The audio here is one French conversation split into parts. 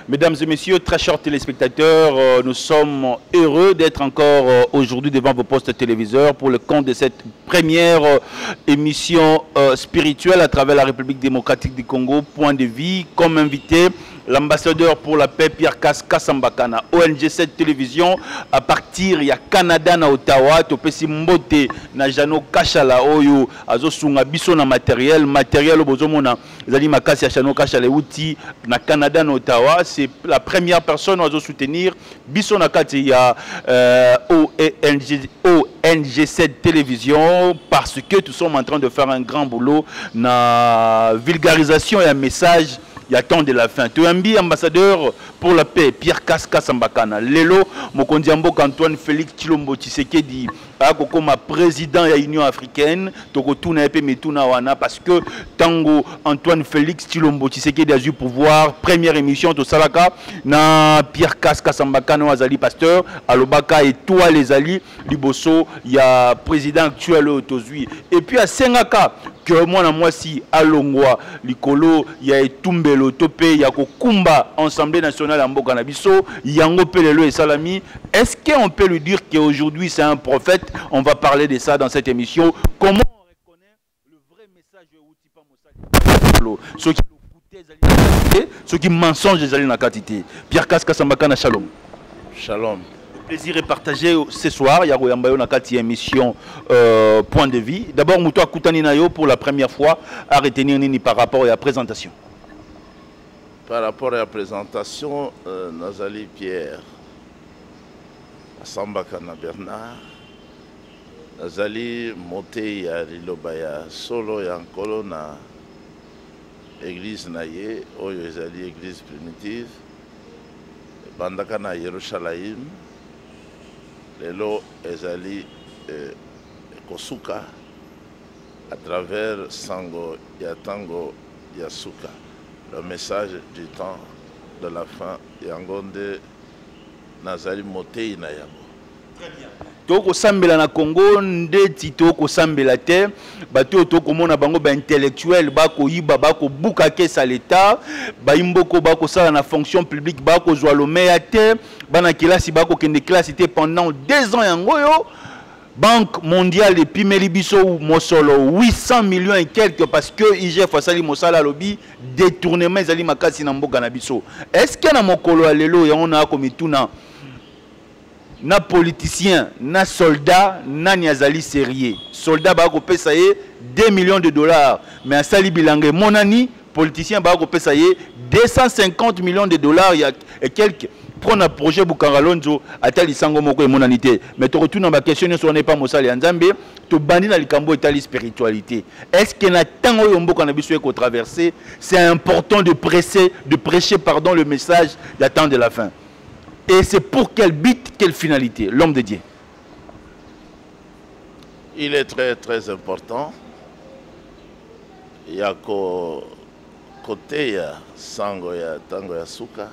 Mesdames et messieurs, très chers téléspectateurs, nous sommes heureux d'être encore aujourd'hui devant vos postes téléviseurs pour le compte de cette première émission spirituelle à travers la République démocratique du Congo. Point de vie, comme invité, l'ambassadeur pour la paix Pierre Kassambakana, ONG 7 télévision à partir ya Canada na Ottawa, topesi mbote na Jano Kashala oyo azosunga biso na matériel bozomona zali makasi ya Jano Kashala outil na Canada na Ottawa, c'est la première personne à soutenir biso na kati ya ONG 7 télévision parce que nous sommes en train de faire un grand boulot na vulgarisation et un message. Il y a temps de la fin. Tu es un ambassadeur pour la paix, Pierre Kassambakana. Lelo, Mokondiambo Antoine Félix Tshilombo Tshisekedi, comme président de l'Union africaine, parce que Tango Antoine Félix Tshilombo Tshisekedi a eu pouvoir, première émission de Salaka, na Pierre Kassambakana, Azali Pasteur, Alobaka et toi les alliés, Liboso, il y a président actuel Otozui. Et puis à Sengaka, que moi si Alongwa, Likolo, il y a Tumbelo, Topé, il y a Kokumba, Assemblée nationale en Bokanabiso, Yango Pelelo et Salami. Est-ce qu'on peut lui dire qu'aujourd'hui c'est un prophète? On va parler de ça dans cette émission. Comment on reconnaît le vrai message de Outipa Mossali? Ceux qui mensongent des alliés dans la quantité. Pierre Kassambakana, shalom. Shalom. Plaisir est partagé ce soir. Il y a une émission Point de vie. D'abord, Mouto Koutani Nayo pour la première fois à retenir Nini par rapport à la présentation. Par rapport à la présentation, Nazali Pierre, Sambakana Bernard, Nazali Moté ya Rilobaya, Solo Yankolo na église Naye, Oyo Ezali église primitive, Bandakana Yerushalayim. Lelo ezali kosuka à travers Sango Yatango Yasuka, le message du temps de la fin Yangonde Nazali Motei na yango. Très bien. Toko sambela na Congo ndeti toko sambela te bato toko mona bango ba intellectuel bako yiba bako buka kesa l'état ba imboko bako sala na fonction publique bako zwa lomea te bana kilasi bako kende classe te pendant 2 ans yangoyo Banque mondiale et Pimeli Biso Mosolo 800 millions et quelques parce que IGF Asali Mosala Lobby détournement zali makasi na mboka na biso. Est-ce que na mokolo alelo ya on a comme tuna na politicien, na soldat, na niazali sérieux. Soldat ba ko pesa ye 2 millions de dollars. Mais à Sali Bilangé, monani, politicien ba ko pesa ye 250 millions de dollars et quelques. Prendre un projet Bukaralonzo, à tel sango moko et monanité. Mais tu retournes dans ma question, ce n'est pas Moussali Nzambe, tu bannis dans le cambo et ta spiritualité. Est-ce qu'il y a tant de yombo qu'on a besoin de traverser? C'est important de prêcher le message d'attendre de la fin. Et c'est pour quel but, quelle finalité? L'homme de Dieu. Il est très très important. Il y a côté ya sango ya tango ya suka.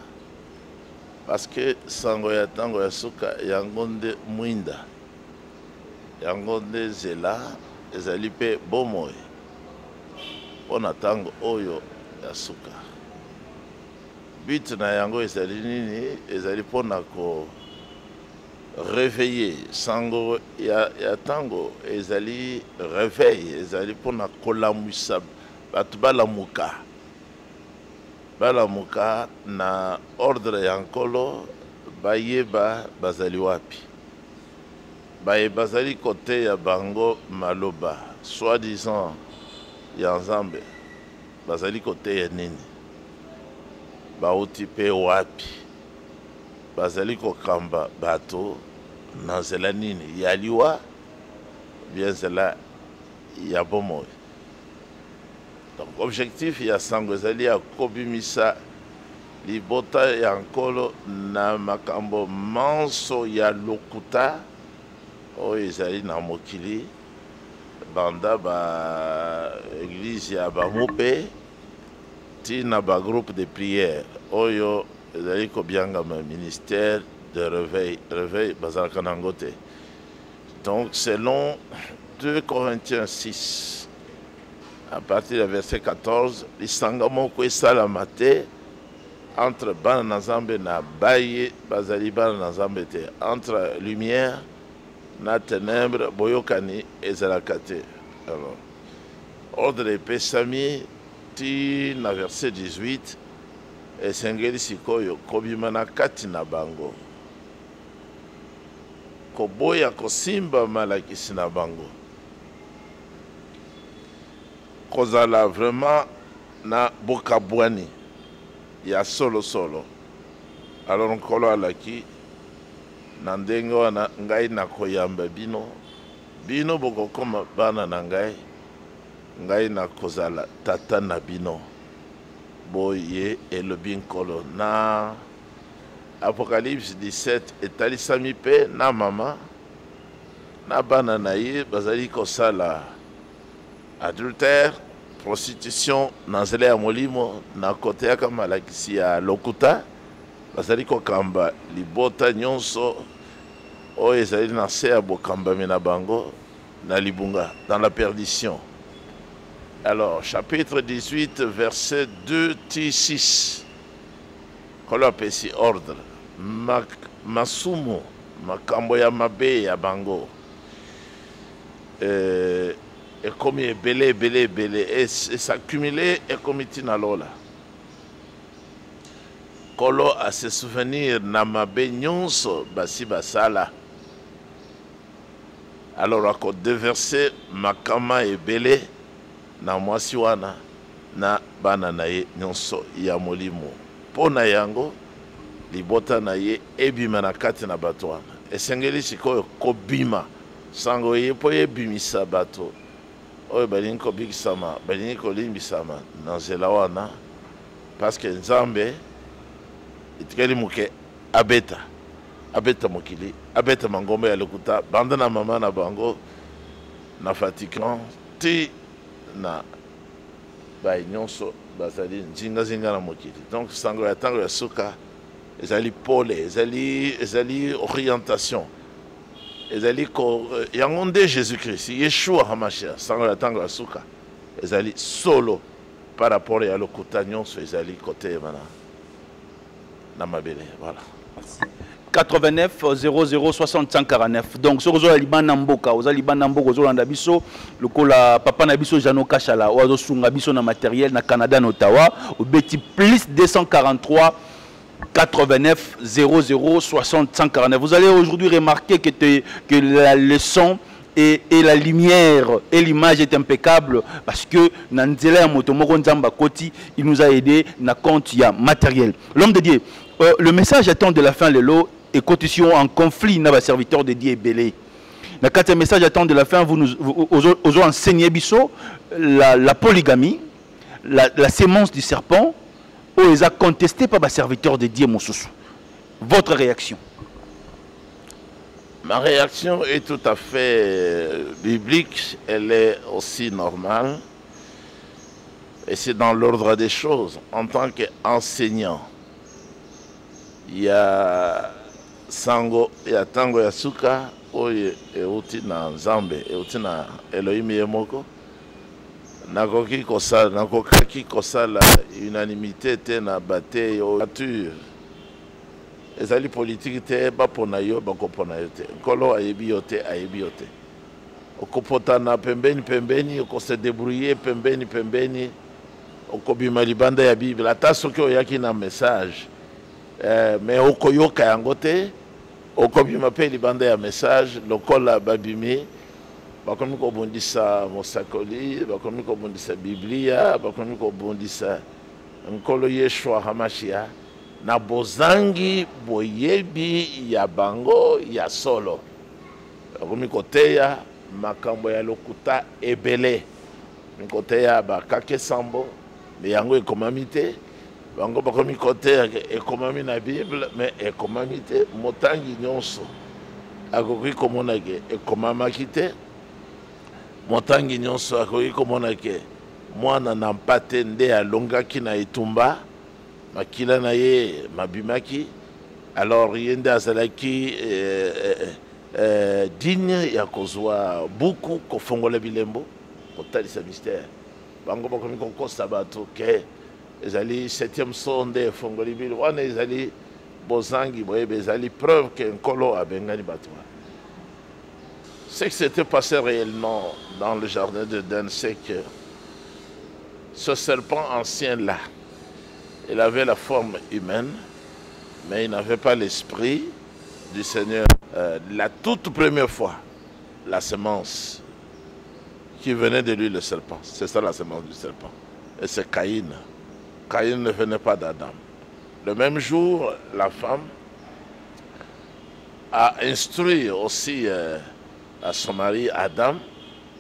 Parce que sango ya tango ya suka yangonde mwinda. Yangonde zela ezali pe bomoy. Pona tango oyo ya suka. But na yango ezali nini ezali pona ko réveiller sango ya tango ezali réveil ezali pona kolamusa batu balamuka na ordre yankolo bayeba bazali wapi bazali côté ya bango maloba soi-disant ya Nzambe bazali côté ya nini bauti pe wapi bazali kokamba bato na nzela nini ya liwa bien nzela ya bomoy. Donc objectif ya sango ezali ya kobimisa libota ya nkolo na makambo manso ya lokuta oyo ezali na mokili banda ba église ya bamope tina ba groupe de prière oyo ezali kobiangama ministère de réveil bazalaka nango te. Donc selon 2 Corinthiens 6 à partir du verset 14 lisanga moko esalamate entre bana na Nzambe na baye bazali bana na Nzambe te, entre lumière na ténèbre boyokani ezalaka te. Alors ordre epesami ti na verset 18 esengeli sikoyo kobima na kati na bango koboya kosimba malakisi na bango kozala vraiment na bokabwani ya solo solo. Alors nkolo alaki na ndenge wana ngai nakoyamba bino bino bokokoma bana na ngai ngai nakozala tata na bino boye elobi nkolo. Na Apocalypse 17 etalisami pe na mama na bana na ye bazali kosala adultère, prostitution na nzela ya molimo na kote ya malakisi ya lokuta bazali kokamba libota nyonso oyo ezali na se ya bokambami na bango na libunga dans la perdition. Alors chapitre 18 verset 2-6 kolo apesi ordre masumu makambo ya mabe ya bango ekomi ebele ebele ebele esaccumule ekomi ntina lola kolo ase souvenir na mabe nyonso basi basala. Alors akodeverse makama ebele na mwasi wana na bana na ye nyonso ya molimo mpo na yango libota na ye ebima na kati na bato wana. Esengeli sikoyo kobima sango ye mpo ebimisa bato oyo balingi kobikisama balingi kolimbisama na nzela wana parceke Nzambe etikeli moke abeta mokili abeta mangombe ya lokuta banda na mama na bango na Vatican ti na bayi nyonso bazali nzinga na mokili. Donc sango ya tango ya suka ezali pole ezali orientation ezali ko yango nde Jésus-Christ Yeshua HaMashiach sango ya tango ya suka ezali solo par rapport ya lokuta nyonso ezali kote na mabele. Voilà. 89 00 60 149. Donc sur la Liban Mboka, aux Liban Mboka, aux Olanda Bisso, le cola papa na Bisso Jano Kachala, aux Sunga Bisso na matériel na Canada na Ottawa, au Betty plus 243 89 00 60 149. Vous allez aujourd'hui remarquer que la leçon et la lumière et l'image est impeccable parce que Nanzela Motomoko Nzamba Koti, il nous a aidé na compte ya matériel. L'homme de Dieu, le message attend de la fin le lot et condition en conflit n'a pas serviteur de Dieu belé. Le quatrième message attend de la fin vous nous enseigné biso la polygamie, la sémence du serpent où ils a contesté par le serviteur de Dieu Moussoussou. Votre réaction? Ma réaction est tout à fait biblique, elle est aussi normale et c'est dans l'ordre des choses. En tant qu'enseignant, il y a sango ya tango ya suka oye euti na Nzambe euti na Elohim yemoko nakokaki kosala unanimité te na bate yo nature ezali politique te bapona yo bakopona yo te nkolo ayebi yo te okopotana pembeni okose débrouiller pembeni okobima libanda ya Bible ata soki oyaki na message mais okoyoka yango te okobima pe libanda ya message lokola babimi bakomi kobundisa mosakoli bakomi kobundisa Biblia bakomi kobundisa nkolo Yeshua HaMashiach na bozangi boyebi ya bango ya solo bakomi koteya makambo ya lokuta ebele mikoteya bakake sambo me yango ekomami te bango bakomi koteya ekomami na Bible mais ekomami te motangi nyonso akoki komona ke ekomamaki te motangi nyonso akoki komona ke mwana na mpate nde alongaki na etumba makila na ye mabimaki alors ye nde azalaki digne ya kozwa buku kofongola bilembo kotalisa mystère bango bakomi kokosa bato ke ezali 7e sonde fongoli biso wana ezali bozangi boyeba ezali preuve que nkolo abengani bato. Ce qui s'était passé réellement dans le jardin d'Éden, c'est que ce serpent ancien-là, il avait la forme humaine, mais il n'avait pas l'esprit du Seigneur. La toute première fois, la semence qui venait de lui, le serpent, c'est ça la semence du serpent. Et c'est Caïn. Caïn ne venait pas d'Adam. Le même jour, la femme a instruit aussi à son mari Adam,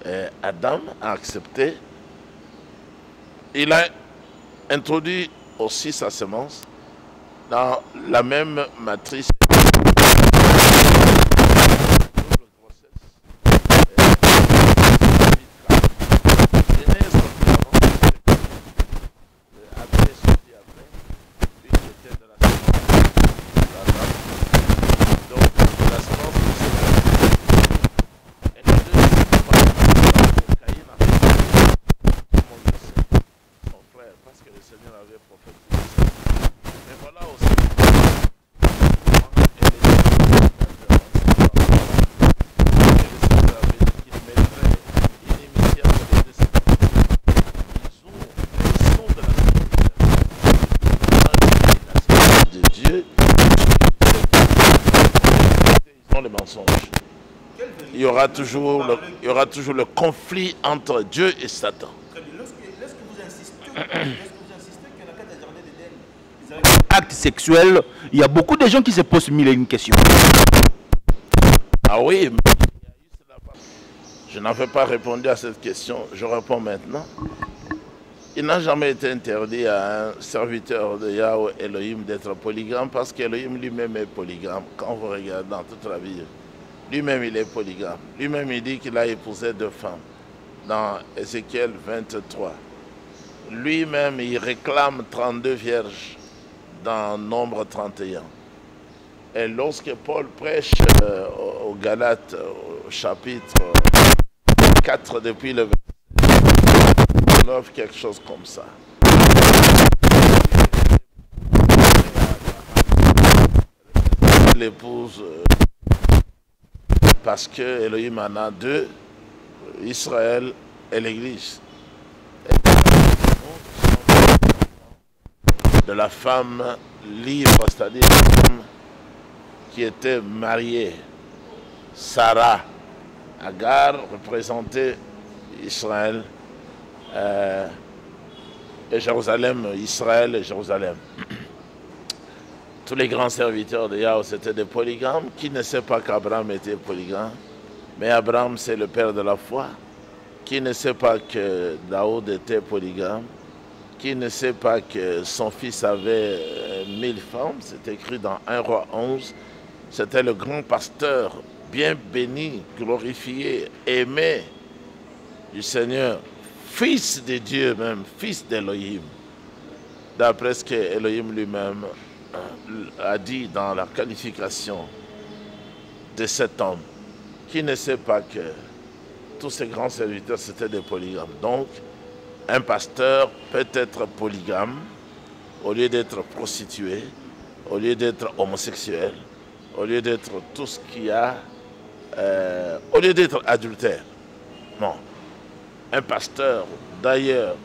et Adam a accepté. Il a introduit aussi sa semence dans la même matrice. Il y aura toujours le conflit entre Dieu et Satan. Lorsque vous insistez que dans le cadre du jardin d'Éden, acte sexuel, il y a beaucoup de gens qui se posent mille et une questions. Ah oui, mais je n'avais pas répondu à cette question, je réponds maintenant. Il n'a jamais été interdit à un serviteur de Yahweh Elohim d'être polygame parce qu'Elohim lui-même est polygame. Quand vous regardez dans toute la Bible, lui-même il est polygame. Lui-même il dit qu'il a épousé 2 femmes dans Ézéchiel 23. Lui-même il réclame 32 vierges dans Nombre 31. Et lorsque Paul prêche aux Galates au chapitre 4 depuis le 9, quelque chose comme ça. L'épouse parce que Elohim en a 2, Israël et l'Église. De la femme libre, c'est-à-dire la femme qui était mariée, Sarah, Agar représentait Israël et Jérusalem, Israël et Jérusalem. Tous les grands serviteurs de Yahweh c'était des polygames. Qui ne sait pas qu'Abraham était polygame? Mais Abraham c'est le père de la foi. Qui ne sait pas que Daoud était polygame? Qui ne sait pas que son fils avait 1000 femmes? C'est écrit dans 1 Roi 11. C'était le grand pasteur, bien béni, glorifié, aimé du Seigneur, fils de Dieu même, fils d'Elohim. D'après ce que Elohim lui-même a dit dans la qualification de cet homme, qui ne sait pas que tous ces grands serviteurs c'était des polygames. Donc, un pasteur peut être polygame au lieu d'être prostitué, au lieu d'être homosexuel, au lieu d'être tout ce qu'il y a, au lieu d'être adultère. Non. Un pasteur, d'ailleurs,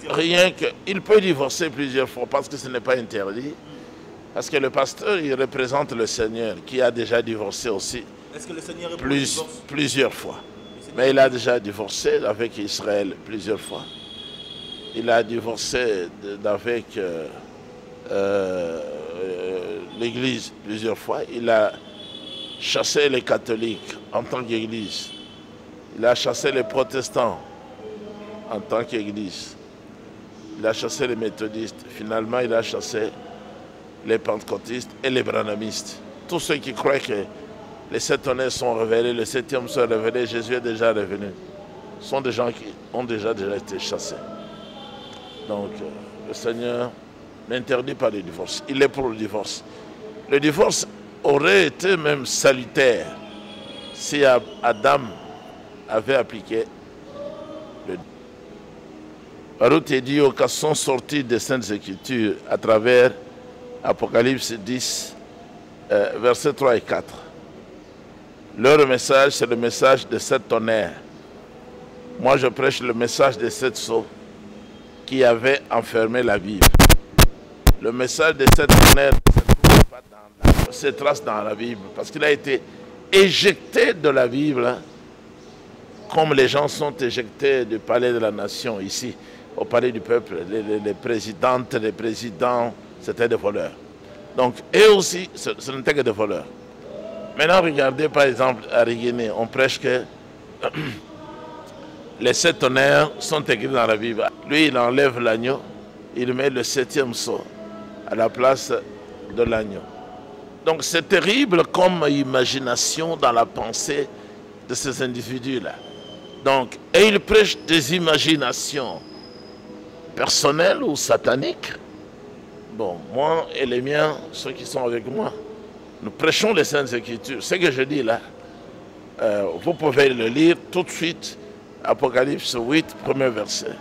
rien que... Il peut divorcer plusieurs fois parce que ce n'est pas interdit. Parce que le pasteur, il représente le Seigneur qui a déjà divorcé aussi. Est-ce que le Seigneur plusieurs fois. Mais il a déjà divorcé avec Israël plusieurs fois. Il a divorcé avec l'Église plusieurs fois. Il a chassé les catholiques en tant qu'Église. Il a chassé les protestants en tant qu'Église. Il a chassé les méthodistes. Finalement, il a chassé les pentecôtistes et les branhamistes. Tous ceux qui croient que les 7 honnêtes sont révélés, le 7e sont révélé, Jésus est déjà revenu. Ce sont des gens qui ont déjà été chassés. Donc, le Seigneur n'interdit pas le divorce. Il est pour le divorce. Le divorce aurait été même salutaire si Adam avait appliqué le... Baruch dit aux cas sont sortis des Saintes Écritures à travers Apocalypse 10, versets 3 et 4. Leur message, c'est le message de 7 tonnerres. Moi, je prêche le message des 7 sceaux qui avaient enfermé la Bible. Le message des 7 tonnerres ne se trace dans la Bible parce qu'il a été éjecté de la Bible, hein, comme les gens sont éjectés du palais de la nation ici, au palais du peuple. Les présidentes, les présidents, c'était des voleurs. Donc, eux aussi, ce n'était que des voleurs. Maintenant, regardez par exemple à Riguéné, on prêche que les 7 tonnerres sont écrits dans la Bible. Lui, il enlève l'agneau, il met le 7e sceau à la place de l'agneau. Donc c'est terrible comme imagination dans la pensée de ces individus-là. Donc, et ils prêchent des imaginations personnelles ou sataniques. Bon, moi et les miens, ceux qui sont avec moi, nous prêchons les Saintes Écritures. Ce que je dis là, vous pouvez le lire tout de suite. Apocalypse 8, premier verset.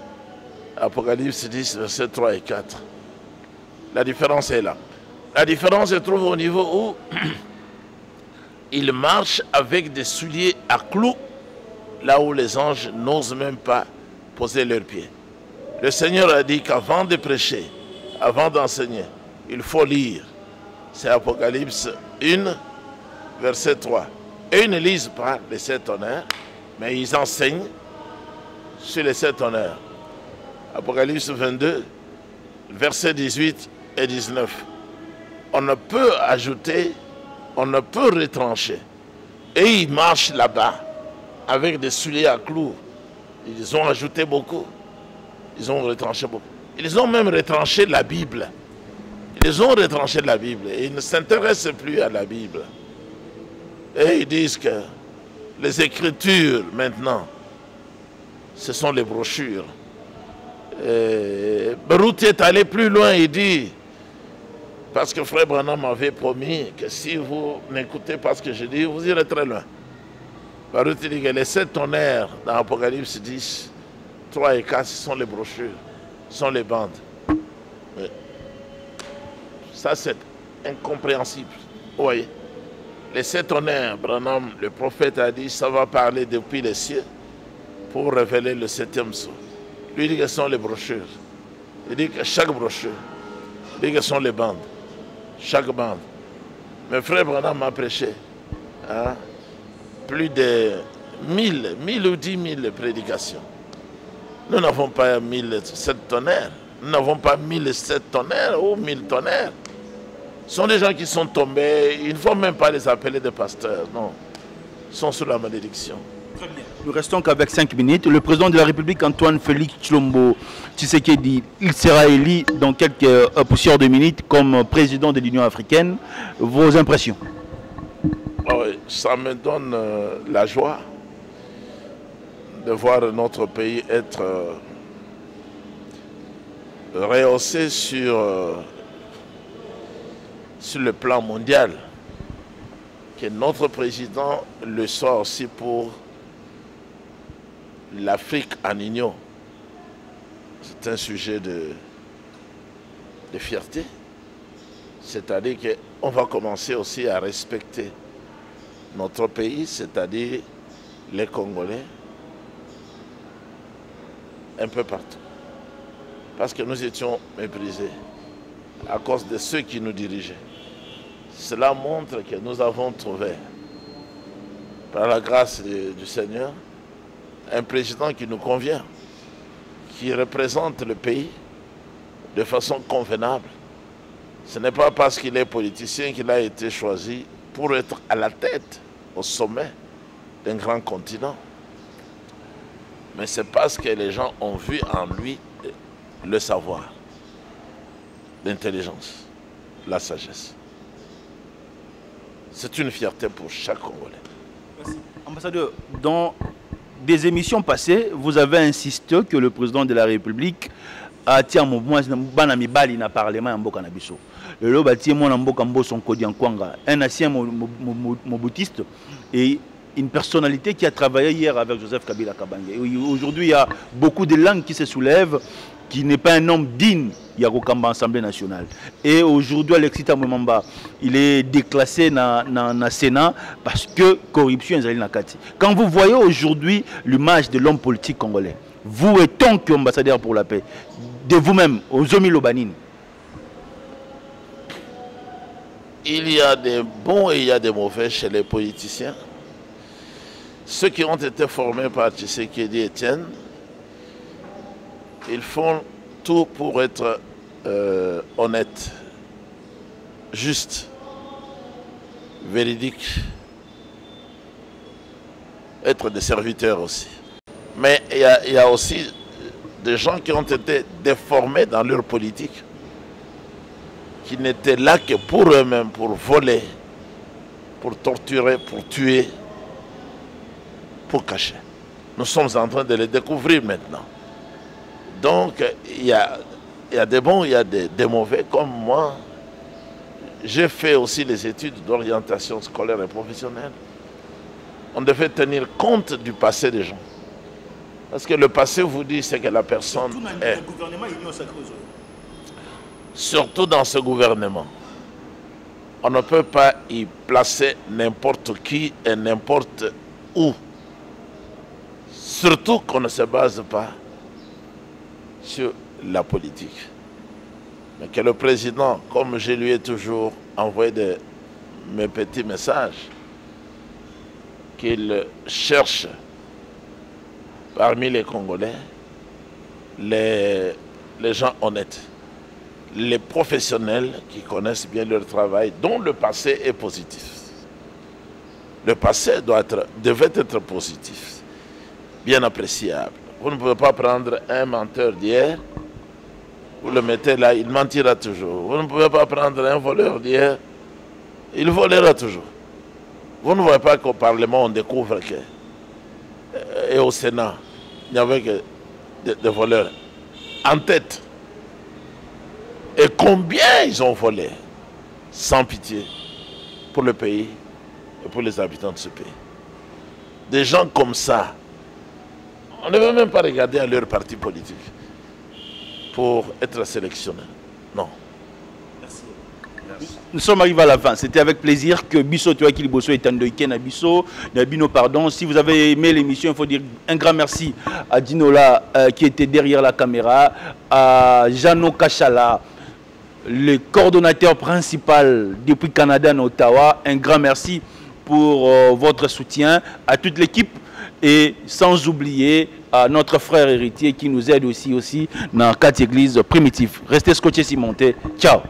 Apocalypse 10, versets 3 et 4. La différence est là. La différence se trouve au niveau où il marche avec des souliers à clous, là où les anges n'osent même pas poser leurs pieds. Le Seigneur a dit qu'avant de prêcher, avant d'enseigner, il faut lire. C'est Apocalypse 1, verset 3. Et ils ne lisent pas les 7 tonnerres, mais ils enseignent sur les 7 tonnerres. Apocalypse 22, versets 18 et 19. On ne peut ajouter, on ne peut retrancher. Et ils marchent là-bas avec des souliers à clous. Ils ont ajouté beaucoup. Ils ont retranché beaucoup. Ils ont même retranché la Bible. Ils ont retranché la Bible. Et ils ne s'intéressent plus à la Bible. Et ils disent que les Écritures, maintenant, ce sont les brochures. Baruch est allé plus loin, il dit, parce que Frère Branham m'avait promis que si vous n'écoutez pas ce que je dis, vous irez très loin. Baruch dit que les 7 tonnerres dans Apocalypse 10, 3 et 4, ce sont les brochures, ce sont les bandes. Oui. Ça, c'est incompréhensible. Vous voyez, les 7 tonnerres, Branham, le prophète a dit, ça va parler depuis les cieux pour révéler le 7e sceau. Lui dit que ce sont les brochures. Il dit que chaque brochure, il dit que ce sont les bandes. Chaque bande. Mes frères Branham m'a prêché, hein, plus de 1000 ou 10 000 prédications. Nous n'avons pas 1007 tonnerres. Nous n'avons pas 1007 tonnerres ou 1000 tonnerres. Ce sont des gens qui sont tombés. Il ne faut même pas les appeler des pasteurs. Non. Ils sont sous la malédiction. Nous restons qu'avec 5 minutes. Le président de la République, Antoine Félix Tshilombo Tshisekedi, il sera élu dans quelques poussières de minutes comme président de l'Union africaine. Vos impressions? Oui, ça me donne la joie de voir notre pays être rehaussé sur le plan mondial. Que notre président le soit aussi pour l'Afrique en union. C'est un sujet de fierté. C'est-à-dire qu'on va commencer aussi à respecter notre pays, c'est-à-dire les Congolais, un peu partout. Parce que nous étions méprisés à cause de ceux qui nous dirigeaient. Cela montre que nous avons trouvé, par la grâce du Seigneur, un président qui nous convient, qui représente le pays de façon convenable. Ce n'est pas parce qu'il est politicien qu'il a été choisi pour être à la tête, au sommet d'un grand continent. Mais c'est parce que les gens ont vu en lui le savoir, l'intelligence, la sagesse. C'est une fierté pour chaque Congolais. Merci. Ambassadeur, dans des émissions passées, vous avez insisté que le président de la République a tiré un mouvement dans le Parlement en Bokanabiso. Le loba tiré mon ambo kambo son kodi en Kwanga, un ancien moboutiste et une personnalité qui a travaillé hier avec Joseph Kabila Kabange. Aujourd'hui, il y a beaucoup de langues qui se soulèvent, qui n'est pas un homme digne. Il y a Rokamba Assemblée nationale. Et aujourd'hui, Alexis Tamouemamba, il est déclassé dans le Sénat parce que corruption est dans Kati. Quand vous voyez aujourd'hui l'image de l'homme politique congolais, vous et tant qu'ambassadeur pour la paix, de vous-même, aux Omi Lobanine. Il y a des bons et il y a des mauvais chez les politiciens. Ceux qui ont été formés par Tshisekedi Etienne, ils font tout pour être honnêtes, justes, véridiques, être des serviteurs aussi. Mais il y a aussi des gens qui ont été déformés dans leur politique, qui n'étaient là que pour eux-mêmes, pour voler, pour torturer, pour tuer, pour cacher. Nous sommes en train de les découvrir maintenant. Donc, il y a des bons, il y a des mauvais. Comme moi, j'ai fait aussi les études d'orientation scolaire et professionnelle. On devait tenir compte du passé des gens. Parce que le passé vous dit ce que la personne est. Surtout dans ce gouvernement. On ne peut pas y placer n'importe qui et n'importe où. Surtout qu'on ne se base pas sur la politique. Mais que le président, comme je lui ai toujours envoyé mes petits messages, qu'il cherche parmi les Congolais les gens honnêtes, les professionnels qui connaissent bien leur travail, dont le passé est positif. Le passé devait être positif, bien appréciable. Vous ne pouvez pas prendre un menteur d'hier, vous le mettez là, il mentira toujours. Vous ne pouvez pas prendre un voleur d'hier, il volera toujours. Vous ne voyez pas qu'au Parlement, on découvre que, et au Sénat, il n'y avait que des voleurs en tête. Et combien ils ont volé, sans pitié, pour le pays et pour les habitants de ce pays. Des gens comme ça, on ne veut même pas regarder à leur parti politique pour être sélectionné. Non. Nous sommes arrivés à la fin. C'était avec plaisir que Bisso Toaki Liboso est endoïké na Bisso, Nabino pardon. Si vous avez aimé l'émission, il faut dire un grand merci à Dinola qui était derrière la caméra, à Jano Kachala, le coordonnateur principal depuis Canada en Ottawa. Un grand merci pour votre soutien, à toute l'équipe et sans oublier à notre frère héritier qui nous aide aussi dans 4 églises primitives. Restez scotchés, cimentés. Ciao.